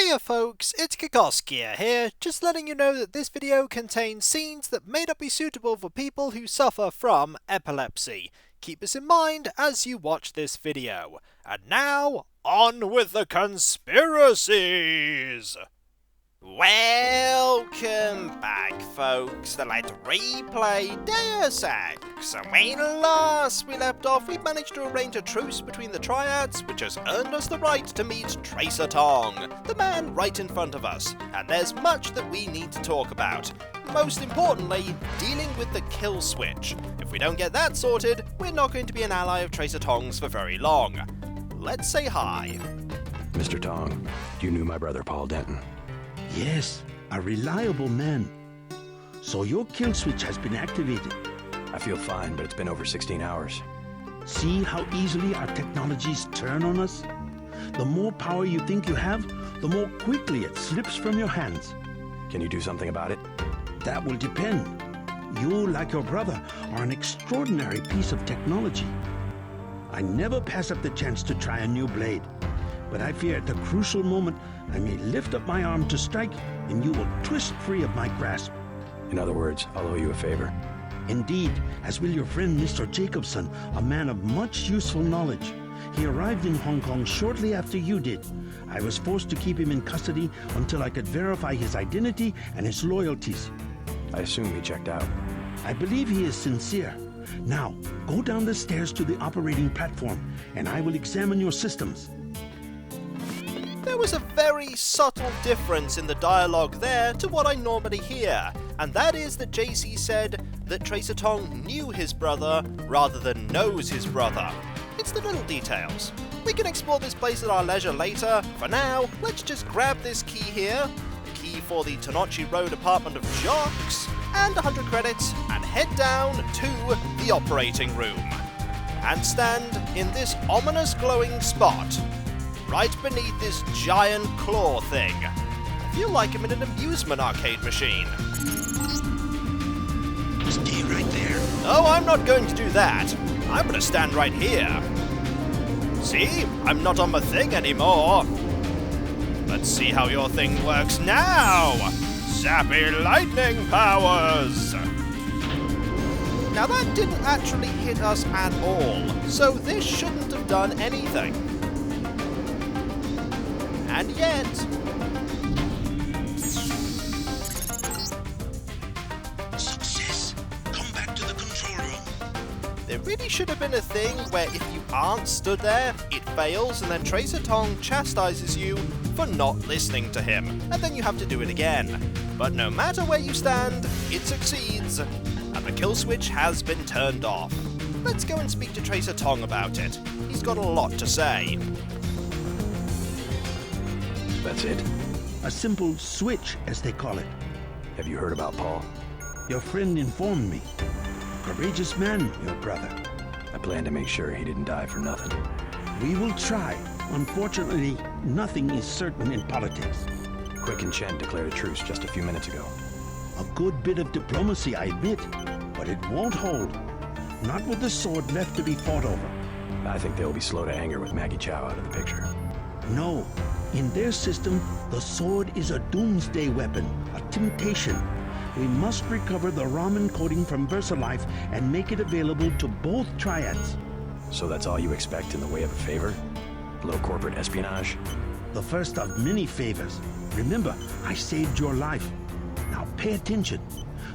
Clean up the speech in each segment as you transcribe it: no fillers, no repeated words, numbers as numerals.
Hiya folks, it's Kikoskia here, just letting you know that this video contains scenes that may not be suitable for people who suffer from epilepsy. Keep this in mind as you watch this video. And now, on with the conspiracies! Welcome back, folks. Let's replay Deus Ex. And when last we left off, we managed to arrange a truce between the triads, which has earned us the right to meet Tracer Tong, the man right in front of us. And there's much that we need to talk about. Most importantly, dealing with the killswitch. If we don't get that sorted, we're not going to be an ally of Tracer Tong's for very long. Let's say hi. Mr. Tong, you knew my brother Paul Denton. Yes, a reliable man. So your kill switch has been activated. I feel fine, but it's been over 16 hours. See how easily our technologies turn on us? The more power you think you have, the more quickly it slips from your hands. Can you do something about it? That will depend. You, like your brother, are an extraordinary piece of technology. I never pass up the chance to try a new blade. But I fear at the crucial moment, I may lift up my arm to strike, and you will twist free of my grasp. In other words, I'll owe you a favor. Indeed, as will your friend Mr. Jacobson, a man of much useful knowledge. He arrived in Hong Kong shortly after you did. I was forced to keep him in custody until I could verify his identity and his loyalties. I assume he checked out. I believe he is sincere. Now, go down the stairs to the operating platform, and I will examine your systems. There was a very subtle difference in the dialogue there to what I normally hear, and that is that JC said that Tracer Tong knew his brother rather than knows his brother. It's the little details. We can explore this place at our leisure later. For now, let's just grab this key here, the key for the Tonochi Road apartment of Jocks, and 100 credits, and head down to the operating room. And stand in this ominous glowing spot, right beneath this giant claw thing. I feel like I'm in an amusement arcade machine. Stay right there. No, I'm not going to do that. I'm going to stand right here. See? I'm not on my thing anymore. Let's see how your thing works now. Zappy lightning powers. Now that didn't actually hit us at all, so this shouldn't have done anything. And yet... Success! Come back to the control room. There really should have been a thing where if you aren't stood there, it fails, and then Tracer Tong chastises you for not listening to him, and then you have to do it again. But no matter where you stand, it succeeds, and the kill switch has been turned off. Let's go and speak to Tracer Tong about it. He's got a lot to say. That's it? A simple switch, as they call it. Have you heard about Paul? Your friend informed me. Courageous man, your brother. I plan to make sure he didn't die for nothing. We will try. Unfortunately, nothing is certain in politics. Quick and Chen declared a truce just a few minutes ago. A good bit of diplomacy, I admit, but it won't hold. Not with the sword left to be fought over. I think they'll be slow to anger with Maggie Chow out of the picture. No. In their system, the sword is a doomsday weapon, a temptation. We must recover the Ramen coding from VersaLife and make it available to both triads. So that's all you expect in the way of a favor? Low corporate espionage? The first of many favors. Remember, I saved your life. Now pay attention.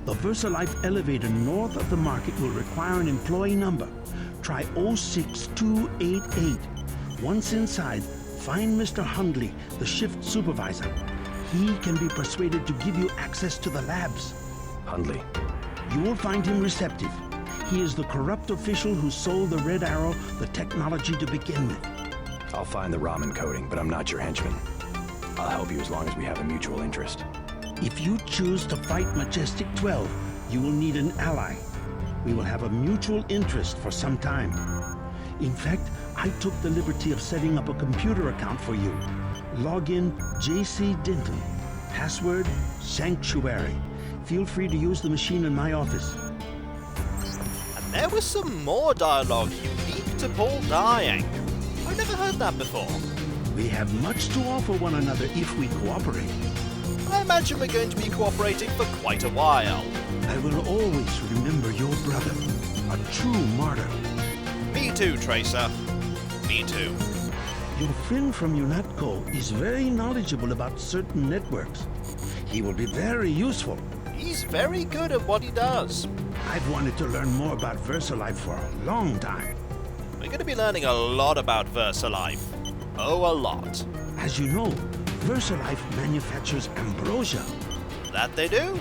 The VersaLife elevator north of the market will require an employee number. Try 06288. Once inside, find Mr. Hundley, the shift supervisor. He can be persuaded to give you access to the labs. Hundley. You will find him receptive. He is the corrupt official who sold the Red Arrow the technology to begin with. I'll find the ramen coding, but I'm not your henchman. I'll help you as long as we have a mutual interest. If you choose to fight Majestic 12, you will need an ally. We will have a mutual interest for some time. In fact, I took the liberty of setting up a computer account for you. Login JC Denton. Password Sanctuary. Feel free to use the machine in my office. And there was some more dialogue unique to Paul dying. I've never heard that before. We have much to offer one another if we cooperate. I imagine we're going to be cooperating for quite a while. I will always remember your brother, a true martyr. Me too, Tracer. Me too. Your friend from UNATCO is very knowledgeable about certain networks. He will be very useful. He's very good at what he does. I've wanted to learn more about VersaLife for a long time. We're going to be learning a lot about VersaLife. Oh, a lot. As you know, VersaLife manufactures ambrosia. That they do?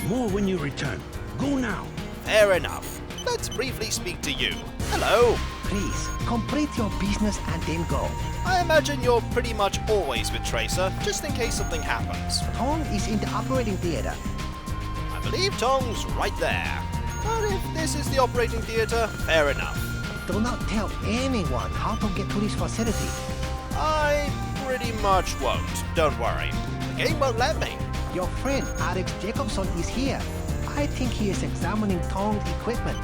More when you return. Go now. Fair enough. Let's briefly speak to you. Hello. Please, complete your business and then go. I imagine you're pretty much always with Tracer, just in case something happens. Tong is in the operating theater. I believe Tong's right there. But if this is the operating theater, fair enough. Do not tell anyone how to get to this facility. I pretty much won't, don't worry. The game won't let me. Your friend Alex Jacobson is here. I think he is examining Tong's equipment.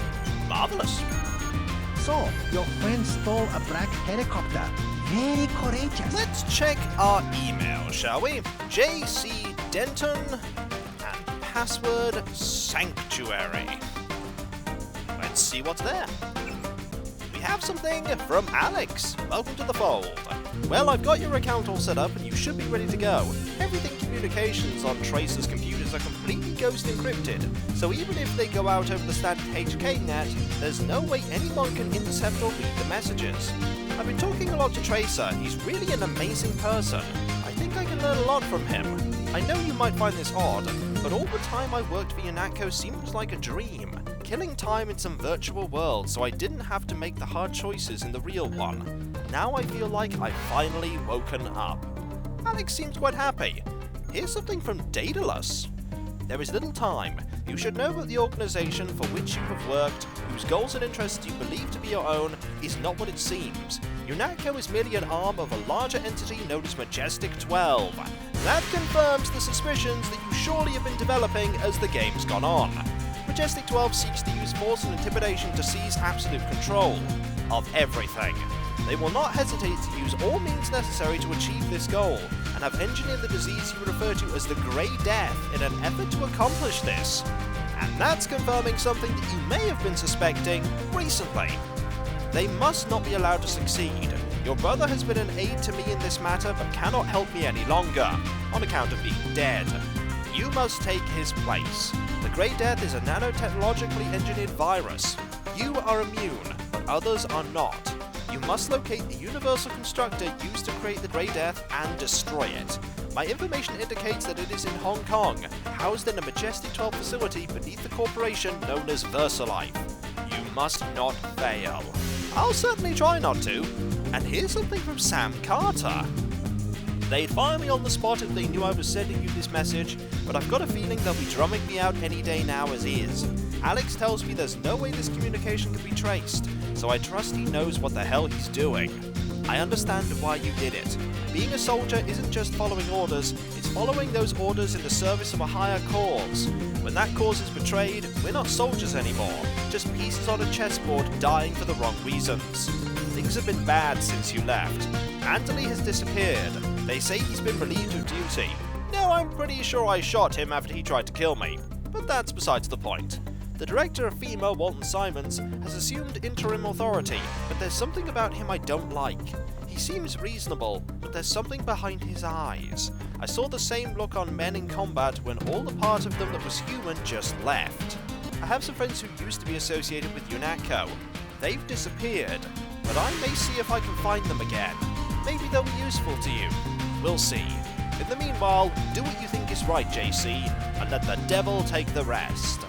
Marvelous. So, your friend stole a black helicopter. Very courageous. Let's check our email, shall we? JC Denton and password Sanctuary. Let's see what's there. We have something from Alex. Welcome to the fold. Well, I've got your account all set up and you should be ready to go. Everything communications on Tracer's computers are completely ghost encrypted, so even if they go out over the standard HK net, there's no way anyone can intercept or read the messages. I've been talking a lot to Tracer. He's really an amazing person. I think I can learn a lot from him. I know you might find this odd, but all the time I worked for UNATCO seemed like a dream. Killing time in some virtual world so I didn't have to make the hard choices in the real one. Now I feel like I've finally woken up. Alex seems quite happy. Here's something from Daedalus. There is little time. You should know that the organization for which you have worked, whose goals and interests you believe to be your own, is not what it seems. UNATCO is merely an arm of a larger entity known as Majestic 12. That confirms the suspicions that you surely have been developing as the game's gone on. Majestic 12 seeks to use force and intimidation to seize absolute control of everything. They will not hesitate to use all means necessary to achieve this goal, and have engineered the disease you refer to as the Grey Death in an effort to accomplish this. And that's confirming something that you may have been suspecting recently. They must not be allowed to succeed. Your brother has been an aid to me in this matter, but cannot help me any longer, on account of being dead. You must take his place. The Grey Death is a nanotechnologically engineered virus. You are immune, but others are not. You must locate the universal constructor used to create the Grey Death and destroy it. My information indicates that it is in Hong Kong, housed in a Majestic 12 facility beneath the corporation known as VersaLife. You must not fail. I'll certainly try not to. And here's something from Sam Carter. They'd fire me on the spot if they knew I was sending you this message, but I've got a feeling they'll be drumming me out any day now as is. Alex tells me there's no way this communication can be traced, so I trust he knows what the hell he's doing. I understand why you did it. Being a soldier isn't just following orders, it's following those orders in the service of a higher cause. When that cause is betrayed, we're not soldiers anymore, just pieces on a chessboard dying for the wrong reasons. Things have been bad since you left. Anthony has disappeared. They say he's been relieved of duty. Now I'm pretty sure I shot him after he tried to kill me, but that's besides the point. The director of FEMA, Walton Simons, has assumed interim authority, but there's something about him I don't like. He seems reasonable, but there's something behind his eyes. I saw the same look on men in combat when all the part of them that was human just left. I have some friends who used to be associated with UNATCO. They've disappeared, but I may see if I can find them again. Maybe they'll be useful to you. We'll see. In the meanwhile, do what you think is right, JC, and let the devil take the rest.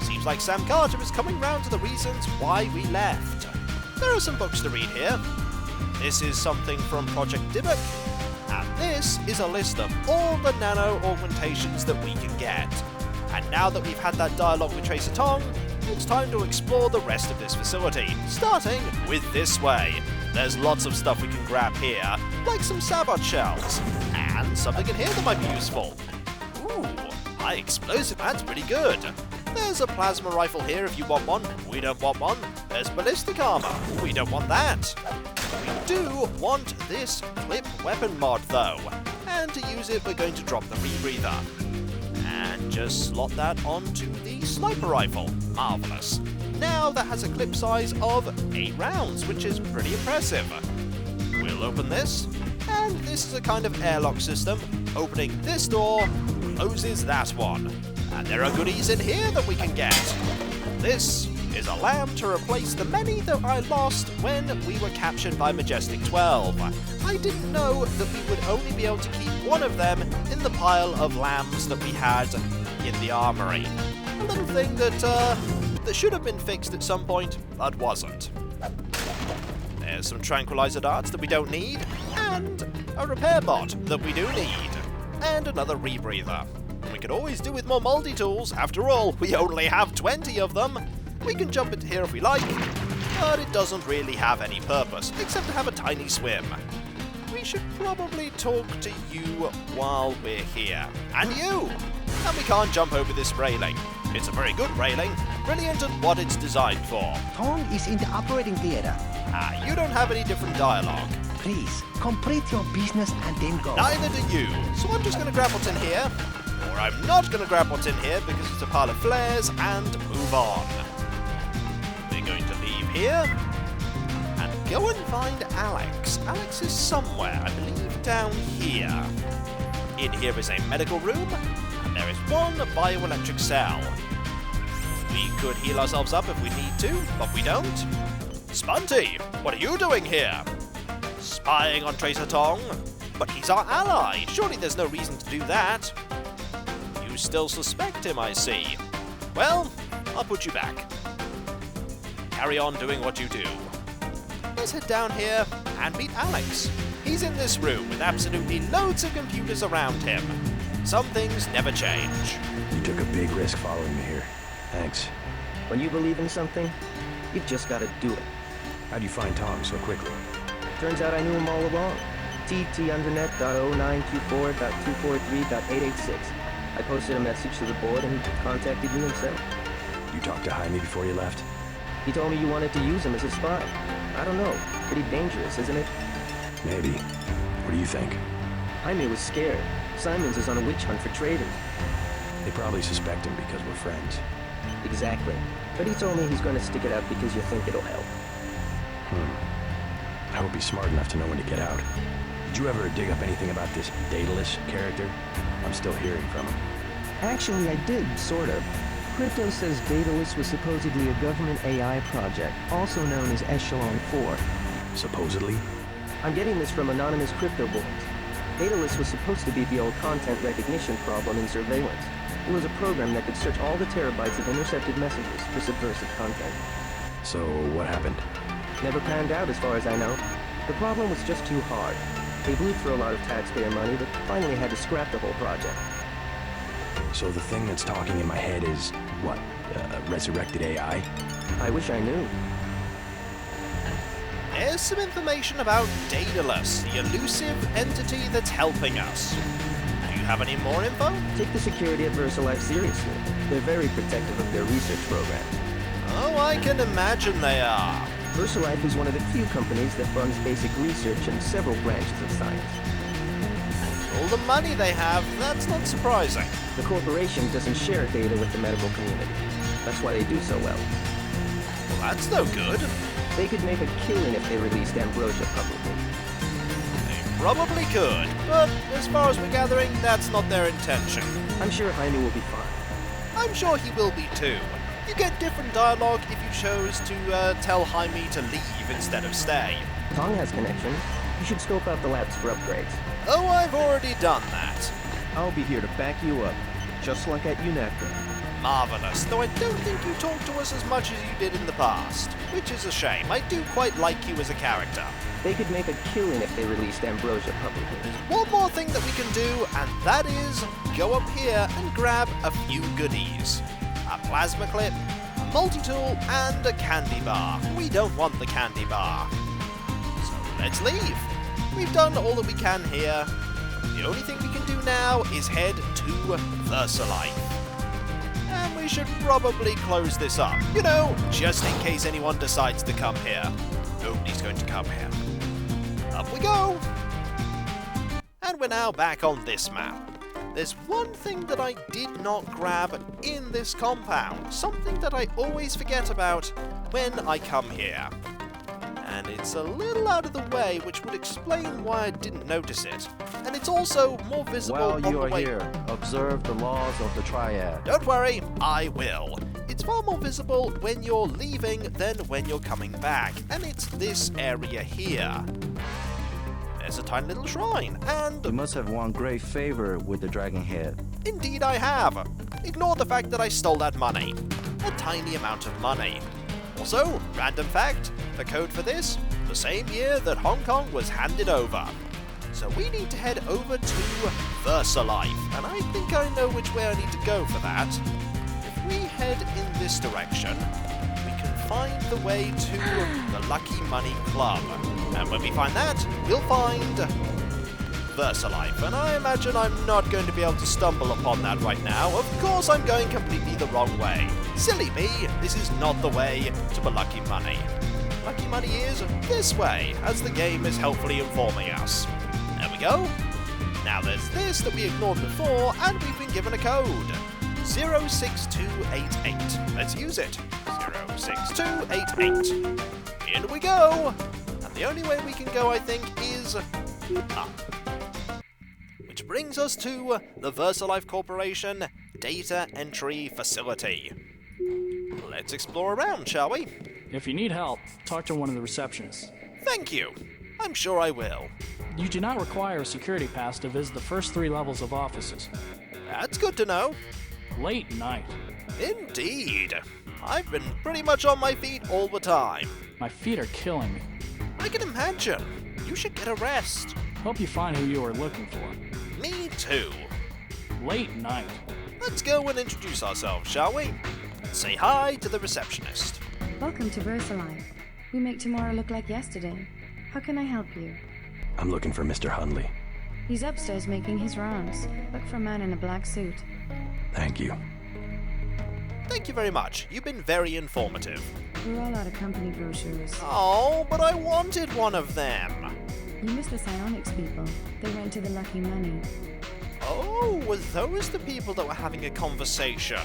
Seems like Sam Carter is coming round to the reasons why we left. There are some books to read here. This is something from Project Dybbuk, and this is a list of all the nano augmentations that we can get. And now that we've had that dialogue with Tracer Tong, it's time to explore the rest of this facility, starting with this way. There's lots of stuff we can grab here, like some sabot shells, and something in here that might be useful. Ooh, high explosive, that's pretty good. There's a plasma rifle here if you want one. We don't want one. There's ballistic armor. We don't want that. We do want this clip weapon mod though, and to use it we're going to drop the rebreather. And just slot that onto the sniper rifle. Marvellous. Now that has a clip size of 8 rounds, which is pretty impressive. We'll open this, and this is a kind of airlock system. Opening this door closes that one. And there are goodies in here that we can get. This is a lamb to replace the many that I lost when we were captured by Majestic 12. I didn't know that we would only be able to keep one of them in the pile of lambs that we had in the armory. A little thing that should have been fixed at some point, but wasn't. There's some tranquilizer darts that we don't need, and a repair bot that we do need, and another rebreather. We could always do with more multi-tools. After all, we only have 20 of them. We can jump it here if we like, but it doesn't really have any purpose, except to have a tiny swim. We should probably talk to you while we're here. And you! And we can't jump over this railing. It's a very good railing, brilliant at what it's designed for. Tong is in the operating theater. You don't have any different dialogue. Please, complete your business and then go. Neither do you. So I'm just going to grab what's in here. Or I'm not going to grab what's in here because it's a pile of flares and move on. We're going to leave here and go and find Alex. Alex is somewhere, I believe down here. In here is a medical room, and there is one bioelectric cell. We could heal ourselves up if we need to, but we don't. Spunty, what are you doing here? Spying on Tracer Tong? But he's our ally. Surely there's no reason to do that. You still suspect him, I see. Well, I'll put you back. Carry on doing what you do. Let's head down here and meet Alex. He's in this room with absolutely loads of computers around him. Some things never change. You took a big risk following me here. Thanks. When you believe in something, you've just got to do it. How'd you find Tong so quickly? Turns out I knew him all along. tt_undernet.0924.243.886. I posted a message to the board and he contacted me himself. You talked to Jaime before you left? He told me you wanted to use him as a spy. I don't know. Pretty dangerous, isn't it? Maybe. What do you think? Jaime was scared. Simons is on a witch hunt for traitors. They probably suspect him because we're friends. Exactly. But he told me he's going to stick it out because you think it'll help. I hope he's smart enough to know when to get out. Did you ever dig up anything about this Daedalus character? I'm still hearing from him. Actually, I did, sort of. Crypto says Daedalus was supposedly a government AI project, also known as Echelon 4. Supposedly? I'm getting this from anonymous crypto boards. Daedalus was supposed to be the old content recognition problem in surveillance. It was a program that could search all the terabytes of intercepted messages for subversive content. So, what happened? Never panned out as far as I know. The problem was just too hard. They blew through a lot of taxpayer money, but finally had to scrap the whole project. So the thing that's talking in my head is, what, resurrected AI? I wish I knew. There's some information about Daedalus, the elusive entity that's helping us. Do you have any more info? Take the security at VersaLife seriously. They're very protective of their research program. Oh, I can imagine they are. VersaLife is one of the few companies that funds basic research in several branches of science. All the money they have, that's not surprising. The corporation doesn't share data with the medical community. That's why they do so well. Well, that's no good. They could make a killing if they released Ambrosia publicly. They probably could, but as far as we're gathering, that's not their intention. I'm sure Jaime will be fine. I'm sure he will be too. You get different dialogue if you chose to tell Jaime to leave instead of stay. Tong has connections. You should scope out the labs for upgrades. Oh, I've already done that. I'll be here to back you up, just like at UNATCO. Marvelous, though I don't think you talked to us as much as you did in the past, which is a shame. I do quite like you as a character. They could make a killing if they released Ambrosia publicly. One more thing that we can do, and that is go up here and grab a few goodies. A plasma clip, a multi-tool, and a candy bar. We don't want the candy bar. So let's leave. We've done all that we can here. The only thing we can do now is head to VersaLife. And we should probably close this up. You know, just in case anyone decides to come here. Nobody's going to come here. Up we go! And we're now back on this map. There's one thing that I did not grab in this compound, something that I always forget about when I come here. And it's a little out of the way, which would explain why I didn't notice it. And it's also more visible While on you the are way. here, observe the laws of the triad. Don't worry, I will. It's far more visible when you're leaving than when you're coming back, and it's this area here. There's a tiny little shrine, and You must have won great favor with the dragon head. indeed I have. Ignore the fact that I stole that money. A tiny amount of money. Also, random fact, the code for this, the same year that Hong Kong was handed over. So we need to head over to VersaLife, and I think I know which way I need to go for that. If we head in this direction, we can find the way to the Lucky Money Club. And when we find that, we'll find VersaLife, and I imagine I'm not going to be able to stumble upon that right now. Of course I'm going completely the wrong way. Silly me, this is not the way to the Lucky Money. Lucky Money is this way, as the game is helpfully informing us. There we go. Now there's this that we ignored before, and we've been given a code. 06288. Let's use it. 06288. In we go! And the only way we can go, I think, is up. Which brings us to the VersaLife Corporation Data Entry Facility. Let's explore around, shall we? If you need help, talk to one of the receptionists. Thank you. I'm sure I will. You do not require a security pass to visit the first 3 levels of offices. That's good to know. Late night. Indeed. I've been pretty much on my feet all the time. My feet are killing me. I can imagine. You should get a rest. Hope you find who you are looking for. Me too. Late night. Let's go and introduce ourselves, shall we? Say hi to the receptionist. Welcome to VersaLife. We make tomorrow look like yesterday. How can I help you? I'm looking for Mr. Hundley. He's upstairs making his rounds. Look for a man in a black suit. Thank you. Thank you very much. You've been very informative. We're all out of company brochures. Oh, but I wanted one of them. You missed the psionics people. They went to the Lucky Money. Oh, were those the people that were having a conversation?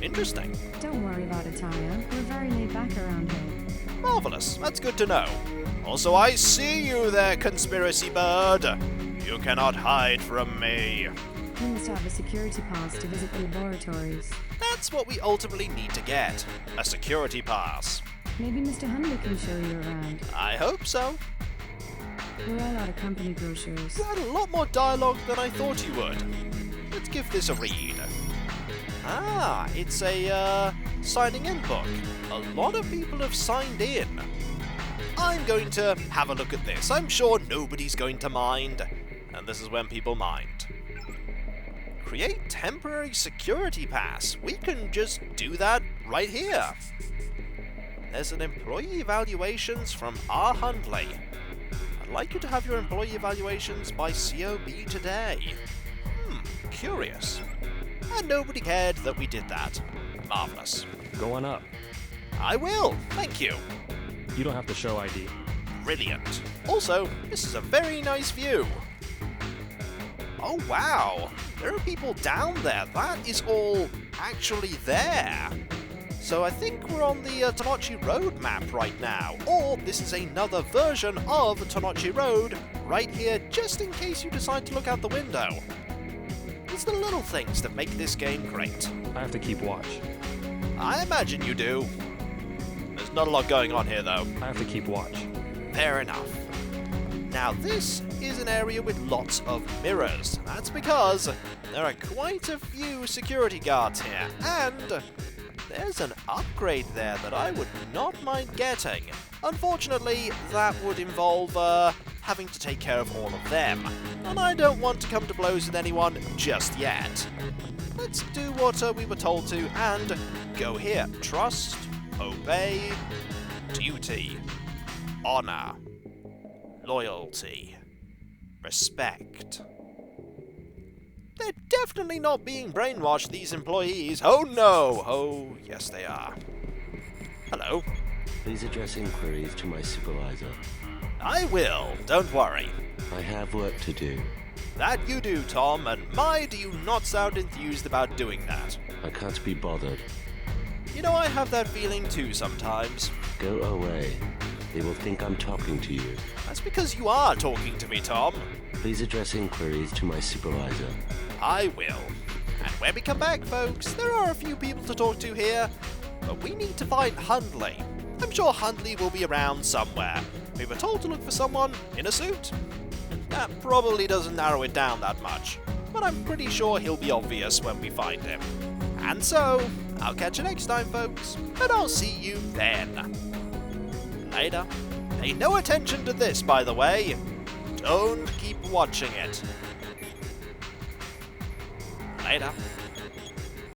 Interesting. Don't worry about attire. We're very laid back around here. Marvelous. That's good to know. Also, I see you there, conspiracy bird. You cannot hide from me. You must have a security pass to visit the laboratories. That's what we ultimately need to get. A security pass. Maybe Mr. Hundley can show you around. I hope so. We're all out of company brochures. You had a lot more dialogue than I thought you would. Let's give this a read. Ah, it's a, signing in book. A lot of people have signed in. I'm going to have a look at this. I'm sure nobody's going to mind. And this is when people mind. Create temporary security pass. We can just do that right here. There's an employee evaluations from R. Hundley. I'd like you to have your employee evaluations by COB today. Curious. And nobody cared that we did that. Marvelous. Go on up. I will, thank you. You don't have to show ID. Brilliant. Also, this is a very nice view. Oh wow, there are people down there. That is all actually there. So I think we're on the Tonochi Road map right now. Or this is another version of Tonochi Road right here, just in case you decide to look out the window. It's the little things that make this game great. I have to keep watch. I imagine you do. There's not a lot going on here though. I have to keep watch. Fair enough. Now this is an area with lots of mirrors. That's because there are quite a few security guards here, and there's an upgrade there that I would not mind getting. Unfortunately, that would involve having to take care of all of them, and I don't want to come to blows with anyone just yet. Let's do what we were told to and go here. Trust, obey, duty, honor, loyalty, respect. They're definitely not being brainwashed, these employees. Oh no! Oh, yes they are. Hello. Please address inquiries to my supervisor. I will, don't worry. I have work to do. That you do, Tom, and my, do you not sound enthused about doing that. I can't be bothered. You know, I have that feeling too sometimes. Go away. They will think I'm talking to you. That's because you are talking to me, Tom. Please address inquiries to my supervisor. I will. And when we come back, folks, there are a few people to talk to here, but we need to find Hundley. I'm sure Hundley will be around somewhere. We were told to look for someone in a suit. That probably doesn't narrow it down that much, but I'm pretty sure he'll be obvious when we find him. And so, I'll catch you next time, folks, and I'll see you then. Later. Pay no attention to this, by the way. Don't keep watching it. Later.